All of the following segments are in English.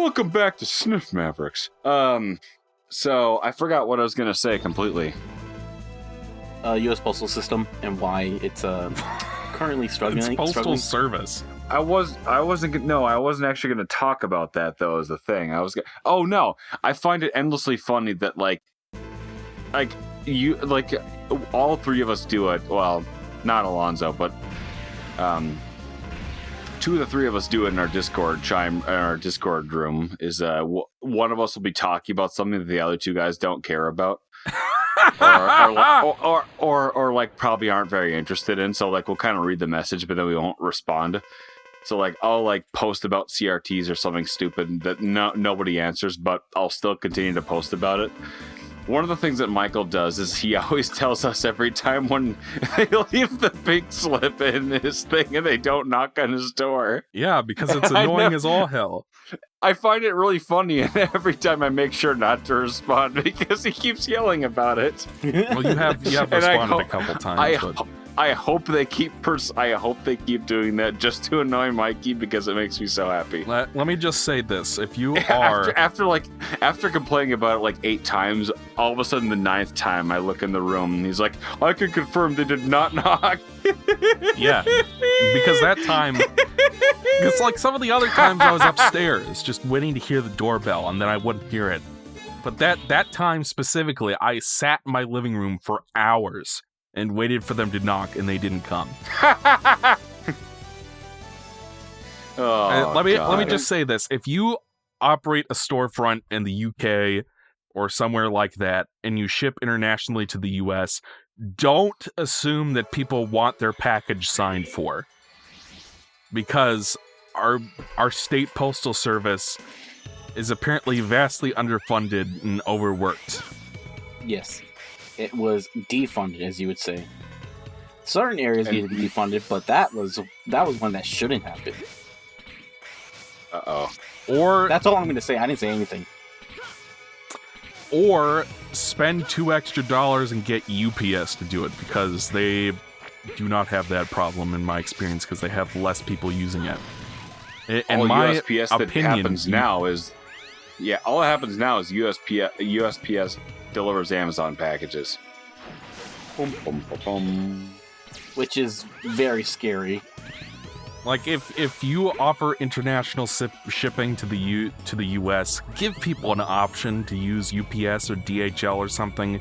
Welcome back to Sniff Mavericks. So I forgot what I was gonna say completely. U.S. Postal System and why it's currently struggling. It's Postal Service. I wasn't actually gonna talk about that though. As the thing, oh no, I find it endlessly funny that all three of us do it. Well, not Alanzro, but two of the three of us do it in our Discord room. Is one of us will be talking about something that the other two guys don't care about, or probably aren't very interested in. So we'll kind of read the message, but then we won't respond. So I'll post about CRTs or something stupid that nobody answers, but I'll still continue to post about it. One of the things that Michael does is he always tells us every time when they leave the pink slip in his thing and they don't knock on his door. Yeah, because it's annoying as all hell. I find it really funny, and every time I make sure not to respond because he keeps yelling about it. Well, you have responded a couple times. I hope they keep doing that just to annoy Mikey because it makes me so happy. Let me just say this: if you are after complaining about it 8 times, all of a sudden the 9th time I look in the room and he's like, "I can confirm they did not knock." Yeah, because that time, it's some of the other times I was upstairs just waiting to hear the doorbell and then I wouldn't hear it. But that time specifically, I sat in my living room for hours and waited for them to knock, and they didn't come. Let me just say this: if you operate a storefront in the UK or somewhere like that, and you ship internationally to the US, don't assume that people want their package signed for, because our state postal service is apparently vastly underfunded and overworked. Yes. It was defunded, as you would say. Certain areas needed to be defunded, but that was one that shouldn't have been. Uh-oh. Or that's all I'm going to say. I didn't say anything. Or spend $2 extra and get UPS to do it, because they do not have that problem in my experience, because they have less people using it. In my USPS opinion, that happens now is all that happens now is USPS delivers Amazon packages. Boom, boom, boom, boom. Which is very scary. If you offer international shipping to the US, give people an option to use UPS or DHL or something.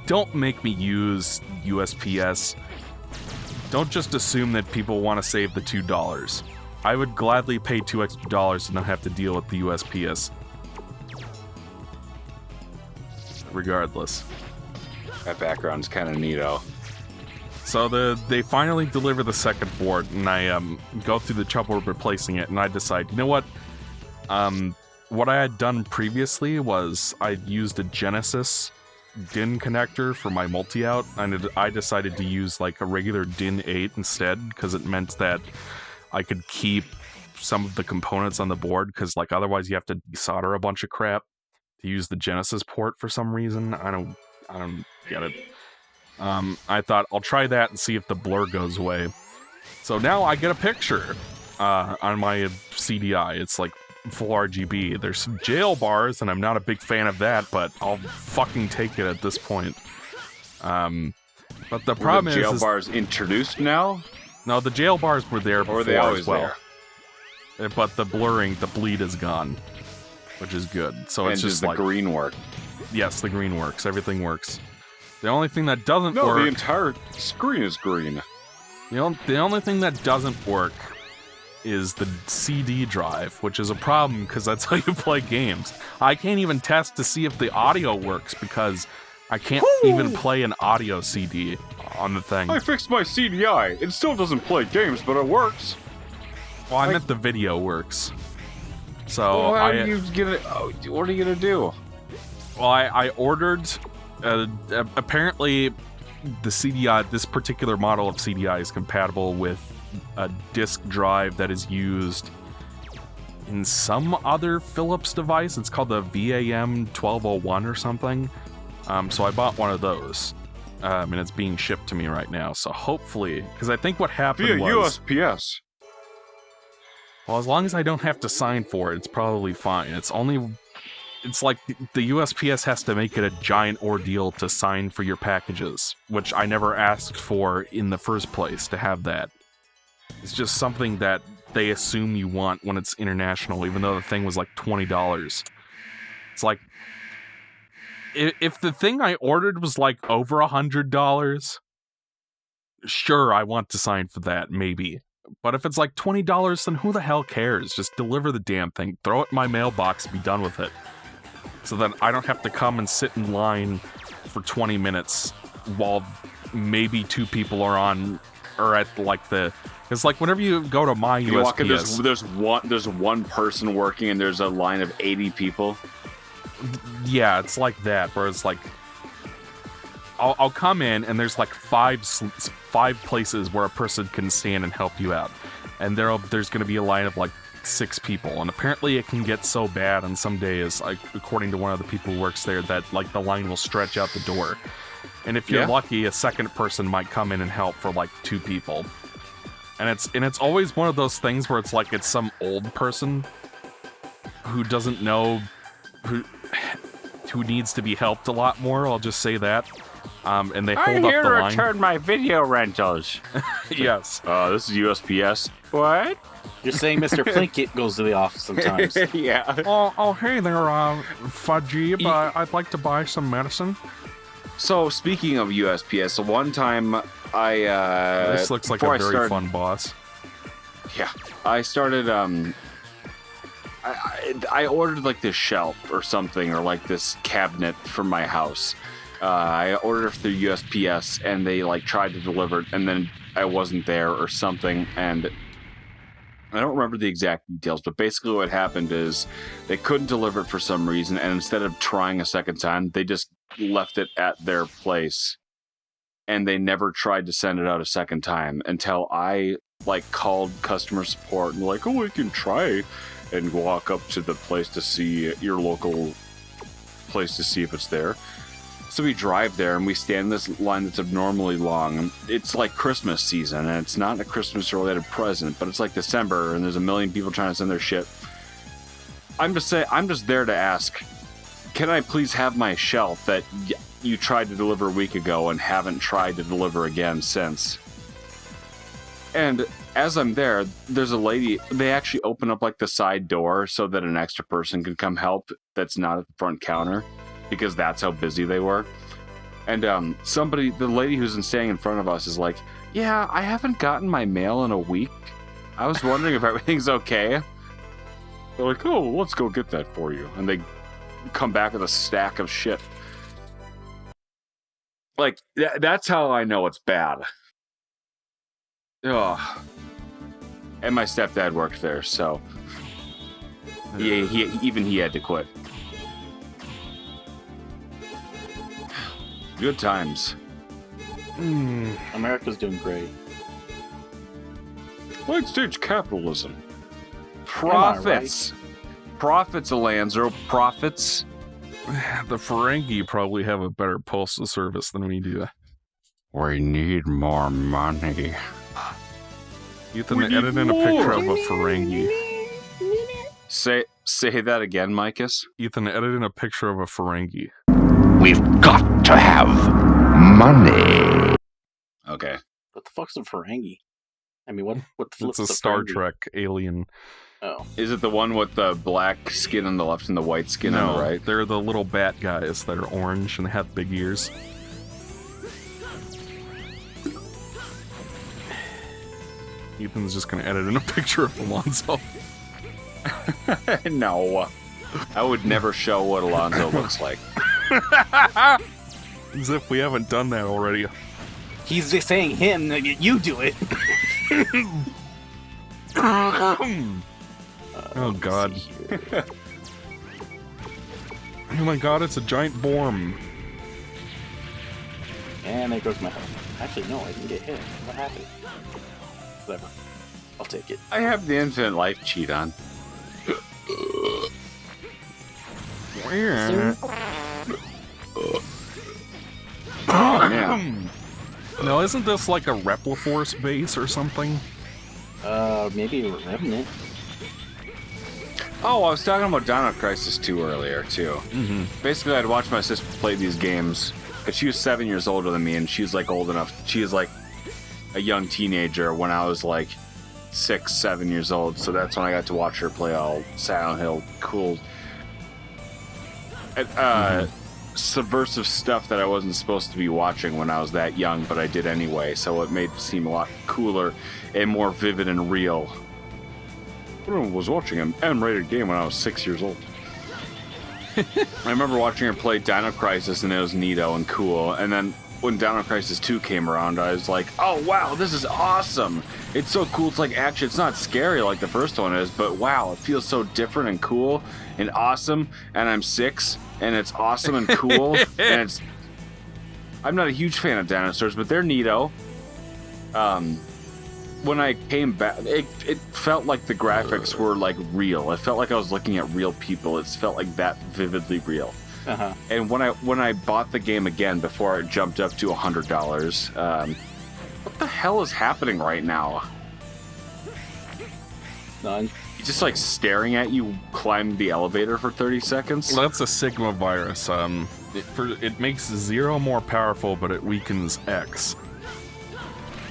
Don't make me use USPS. Don't just assume that people want to save the $2. I would gladly pay $2 extra to not have to deal with the USPS. Regardless. That background's kind of neato. So they finally deliver the second board, and I go through the trouble of replacing it, and I decide, you know what? What I had done previously was I'd used a Genesis DIN connector for my multi-out, and I decided to use a regular DIN 8 instead, because it meant that I could keep some of the components on the board, because otherwise you have to desolder a bunch of crap to use the Genesis port for some reason. I don't get it. I thought I'll try that and see if the blur goes away. So now I get a picture on my CDI. It's full RGB. There's some jail bars, and I'm not a big fan of that, but I'll fucking take it at this point. But the problem is... Were the jail bars introduced now? No, the jail bars were there before or were they always as well. There? But the bleed is gone, which is good. So it's just the green work? Yes, the green works. Everything works. The only thing that doesn't work... No, the entire screen is green. The only thing that doesn't work is the CD drive, which is a problem because that's how you play games. I can't even test to see if the audio works because I can't even play an audio CD on the thing. I fixed my CDI. It still doesn't play games, but it works. Well, I meant the video works. So what are you gonna do? Well, I ordered... apparently, the CDI, this particular model of CDI is compatible with a disk drive that is used in some other Philips device. It's called the VAM 1201 or something. So I bought one of those, and it's being shipped to me right now. So hopefully, because I think what happened via was... USPS. Well, as long as I don't have to sign for it, it's probably fine. It's like the USPS has to make it a giant ordeal to sign for your packages, which I never asked for in the first place to have that. It's just something that they assume you want when it's international, even though the thing was like $20. It's like, if the thing I ordered was like over $100, sure, I want to sign for that, maybe. But if it's like $20, then who the hell cares? Just deliver the damn thing, throw it in my mailbox, and be done with it. So then I don't have to come and sit in line for 20 minutes while maybe 2 people are at like the... It's like whenever you go to my you walk in, USPS... there's one person working and there's a line of 80 people. Yeah, it's like that, where it's like... I'll come in and there's like 5 places where a person can stand and help you out. And there's going to be a line of like 6 people. And apparently it can get so bad on some days, like according to one of the people who works there, that like the line will stretch out the door. And if you're lucky, a second person might come in and help for like 2 people. And it's always one of those things where it's like it's some old person who doesn't know who needs to be helped a lot more, I'll just say that. And they hold up the line. I'm here to return my video rentals. Yes. This is USPS. What? You're saying Mr. Plinkett goes to the office sometimes. Yeah. Oh, hey there, Fudgy, but I'd like to buy some medicine. So, speaking of USPS, one time this looks like a very fun boss. Yeah. I started, I ordered like this shelf or something, or like this cabinet for my house. I ordered it through USPS, and they like tried to deliver it, and then I wasn't there or something, and I don't remember the exact details, but basically what happened is they couldn't deliver it for some reason, and instead of trying a second time, they just left it at their place, and they never tried to send it out a second time until I like called customer support and like, oh, we can try and walk up to the place to see your local place to see if it's there. So we drive there and we stand in this line that's abnormally long. It's like Christmas season, and it's not a Christmas-related present, but it's like December, and there's a million people trying to send their shit. I'm just there to ask, can I please have my shelf that you tried to deliver a week ago and haven't tried to deliver again since? And as I'm there, there's a lady, they actually open up like the side door so that an extra person can come help that's not at the front counter, because that's how busy they were. And the lady who's staying in front of us is like, yeah, I haven't gotten my mail in a week. I was wondering if everything's okay. They're like, oh, let's go get that for you. And they come back with a stack of shit. Like, that's how I know it's bad. Ugh. And my stepdad worked there, so he had to quit. Good times. America's doing great. Late stage capitalism. Profits. Right? Profits, Alanzro. Profits. The Ferengi probably have a better postal service than we do. We need more money. Ethan, edit in a picture of a Ferengi. Say that again, Micus. Ethan, edit in a picture of a Ferengi. We've got to have money. Okay. What the fuck's a Ferengi? I mean, what the flip's It's a Star Trek alien. Oh. Is it the one with the black skin on the left and the white skin on the right? They're the little bat guys that are orange and have big ears. Ethan's just gonna edit in a picture of Alonzo. No. I would never show what Alonzo looks like. As if we haven't done that already. He's just saying him, you do it. Oh god. Oh my god, it's a giant worm. And there goes my health. Actually, no, I didn't get hit. What happened? Whatever. I'll take it. I have the infinite life cheat on. Where? Oh, man. No, isn't this like a Repliforce base or something? Maybe a Revenant. Oh, I was talking about Dino Crisis 2 earlier, too. Mm-hmm. Basically, I'd watch my sister play these games, because she was 7 years older than me, and she was, like, old enough. She was, like, a young teenager when I was, like, 6, 7 years old, so that's when I got to watch her play all Silent Hill cool, subversive stuff that I wasn't supposed to be watching when I was that young, but I did anyway, so it made it seem a lot cooler and more vivid and real. I was watching an M-rated game when I was 6 years old. I remember watching her play Dino Crisis, and it was neato and cool. And then when Dino Crisis 2 came around, I was like, oh, wow, this is awesome. It's so cool. It's like action. It's not scary like the first one is, but wow, it feels so different and cool and awesome. And I'm 6, and it's awesome and cool. And it's... I'm not a huge fan of dinosaurs, but they're neato. When I came back, it felt like the graphics were like real. It felt like I was looking at real people. It felt like that vividly real. Uh-huh. And when I bought the game again before it jumped up to $100, what the hell is happening right now? None. He's just like staring at you climb the elevator for 30 seconds. Well, that's a Sigma virus. It makes 0 more powerful, but it weakens X.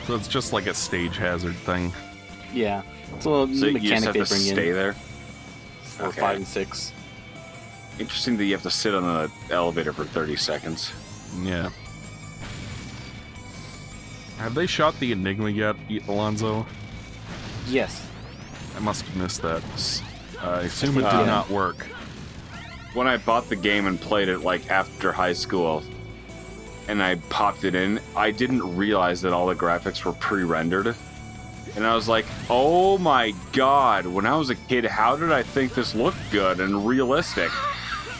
So it's just like a stage hazard thing. Yeah. It's a little So new you just mechanic have they to bring stay in there. for Okay. 5 and 6. Interesting that you have to sit on the elevator for 30 seconds. Yeah. Have they shot the Enigma yet, Alonzo? Yes. I must have missed that. I assume it did yeah. not work. When I bought the game and played it like after high school, and I popped it in, I didn't realize that all the graphics were pre-rendered. And I was like, oh my god, when I was a kid, how did I think this looked good and realistic?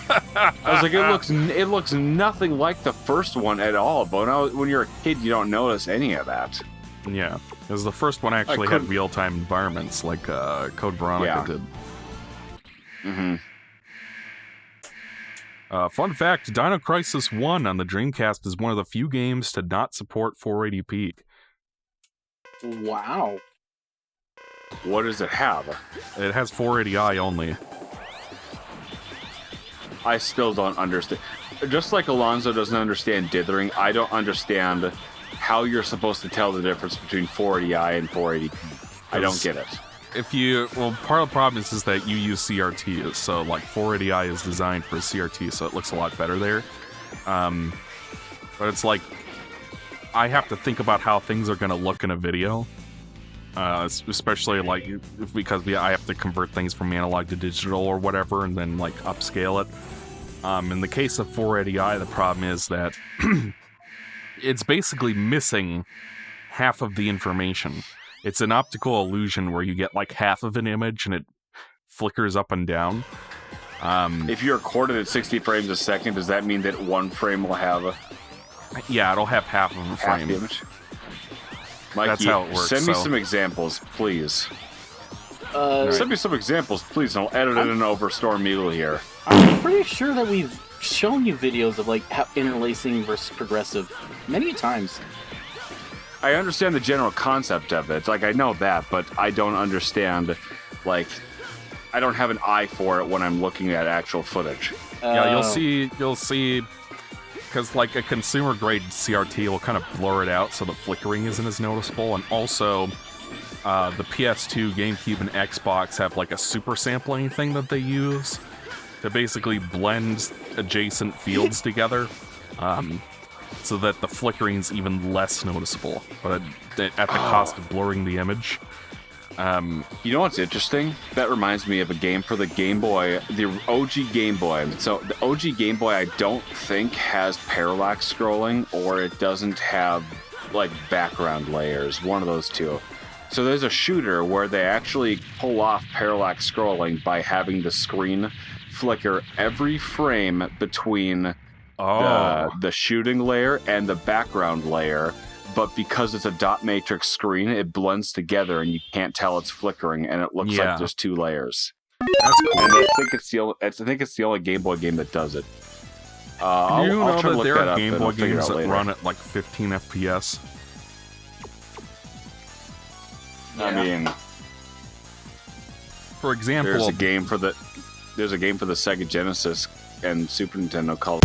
I was like, it looks nothing like the first one at all, but when you're a kid, you don't notice any of that. Yeah, because the first one actually had real-time environments, like Code Veronica did. Mm-hmm. Fun fact, Dino Crisis 1 on the Dreamcast is one of the few games to not support 480p. Wow. What does it have? It has 480i only. I still don't understand. Just like Alonzo doesn't understand dithering, I don't understand how you're supposed to tell the difference between 480i and 480p. I don't get it. Part of the problem is that you use CRT, so like 480i is designed for CRT, so it looks a lot better there. But it's like, I have to think about how things are going to look in a video, especially like because I have to convert things from analog to digital or whatever, and then like upscale it. In the case of 480i, the problem is that it's basically missing half of the information. It's an optical illusion where you get like half of an image and it flickers up and down. If you record it at 60 frames a second, does that mean that one frame will have Yeah, it'll have half of a half frame. the image? Mikey, That's how it works. send me some examples, please. Right. Send me some examples, please, and I'll edit it in over Storm Eagle here. I'm pretty sure that we've shown you videos of like how interlacing versus progressive many times. I understand the general concept of it. Like, I know that, but I don't understand, like, I don't have an eye for it when I'm looking at actual footage. Yeah, you'll see, because like a consumer grade CRT will kind of blur it out so the flickering isn't as noticeable, and also the PS2, GameCube, and Xbox have like a super sampling thing that they use to basically blend adjacent fields together, so that the flickering's even less noticeable, but at the cost of blurring the image. You know what's interesting? That reminds me of a game for the Game Boy, the OG Game Boy. So the OG Game Boy, I don't think has parallax scrolling, or it doesn't have like background layers. One of those two. So there's a shooter where they actually pull off parallax scrolling by having the screen flicker every frame between the shooting layer and the background layer. But because it's a dot matrix screen, it blends together and you can't tell it's flickering, and it looks like there's two layers. That's cool. And I think it's the only Game Boy game that does it. Do you know that there are Game Boy figure games out that later. run at like 15 FPS? I mean, for example, there's a game for the Sega Genesis and Super Nintendo called